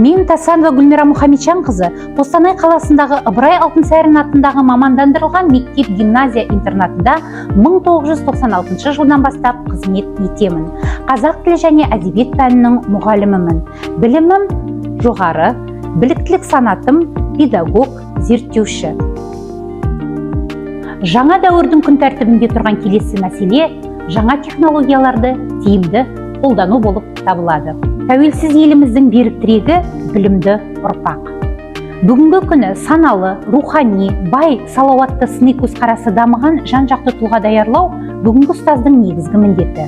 Мен Тасанова Гүлмира Мұхамеджанқызы Қостанай қаласындағы Ыбырай Алтынсарин атындағы мамандандырылған мектеп-гимназия интернатында 1996 жылдан бастап қызмет етемін. Қазақ тілі және әдебиет пәнінің мұғалімімін. Білімім жоғары, біліктілік санатым педагог, зерттеуші. Жаңа дәуірдің күн тәртібінде тұрған келесі мәселе жаңа технологияларды тиімді қолдану болып табылады. Тәуелсіз еліміздің берік тірегі білімді ұрпақ. Бүгінгі күні саналы, рухани, бай, салауатты сыни көзқарасы дамыған жан-жақты тұлға даярлау бүгінгі ұстаздың негізгі міндеті.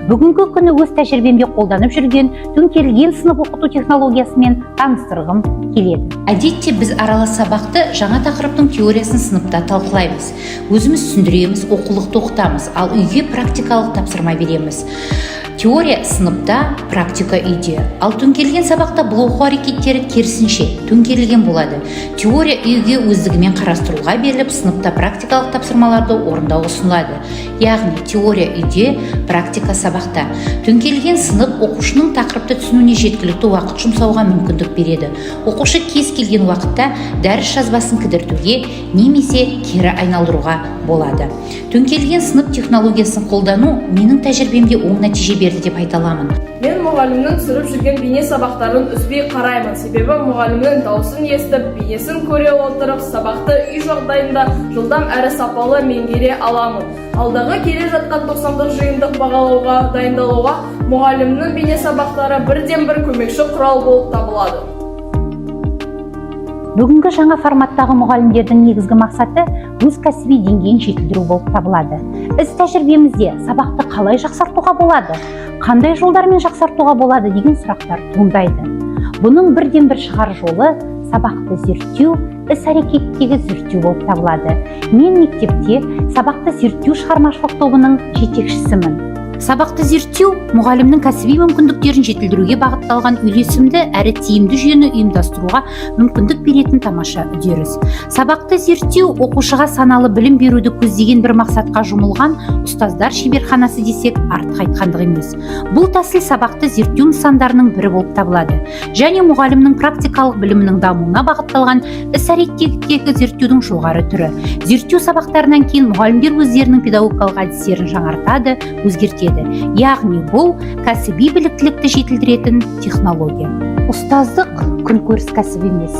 Бүгінгі күні өз тәжірибемде қолданып жүрген төңкерілген сынып оқыту технологиясымен таныстырғым келеді. Әдетте біз аралас сабақты жаңа тақырыптың теориясын сыныпта талқылаймыз. Өзіміз түсіндіреміз, оқулықты оқытамыз, ал үйге практикалық тапсырма береміз. Теория сыныпта, практика үйде. Ал төңкерілген сабақта бұл оқу әрекеттері керісінше төңкерілген болады. Теория үйге өздігімен қарастыруға беріліп, сыныпта практикалық тапсырмаларды орындау ұсынылады. Яғни теория үйде, практика сабақта. Төңкерілген сынып оқушының тақырыпты түсінуіне жеткілікті уақыт жұмсауға мүмкіндік береді. Оқушы кез келген уақытта дәріс жазбасын кідіртуге немесе кері айналдыруға болады. Төңкерілген сынып технологиясын қолдану менің тәжірибемде оң нәтиже берді деп айта аламын. Мен мұғалімнің түсіріп жүрген бейне сабақтарын үзбей қараймын. Себебі мұғалімнің дауысын естіп, бейнесін көре отырып, сабақты үй жағдайында жылдам әрі сапалы меңгере аламын. Алдағы келе жатқан 90-дық жиынтық бағалауға дайындалуға мұғалімнің бейне сабақтары бірден-бір көмекші құрал болып табылады. Бүгінгі жаңа форматтағы мұғалімдердің негізгі мақсаты өз кәсіби деңгейін жетілдіру болып табылады. Іс тәжірибемізде сабақты қалай жақсартуға болады, қандай жолдармен жақсартуға болады деген сұрақтар туындайды. Бұның бірден-бір шығар жолы сабақты зерттеу, іс-әрекеттегі зерттеу болып табылады. Мен мектепте сабақты зерттеу шығармашылық тобының жетекшісімін. Сабақты зерттеу мұғалімнің кәсіби мүмкіндіктерін жетілдіруге бағытталған үйлесімді әрі тиімді жүйені ұйымдастыруға мүмкіндік беретін тамаша үдеріс. Сабақты зерттеу оқушыға саналы білім беруді көздеген бір мақсатқа жұмылған ұстаздар шеберханасы десек артық айтқандық емес. Бұл тәсіл сабақты зерттеу нысандарының бірі болып табылады және мұғалімнің практикалық білімінің дамуына бағытталған іс-әрекеттегі зерттеудің жоғары түрі. Зерттеу сабақтарынан кейін мұғалімдер өздерінің педагогикалық әдістерін жаңартады, өзгертеді. Яғни бұл кәсіби біліктілікті жетілдіретін технология. Ұстаздық күнкөріс кәсіп емес,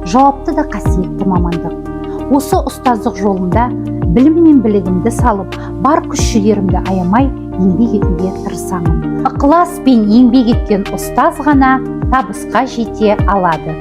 жауапты да қасиетті мамандық. Осы ұстаздық жолымда білім мен білігімді салып, бар күш-жігерімді аямай еңбек етуге тырысамын. Ықыласпен еңбек еткен ұстаз ғана табысқа жете алады.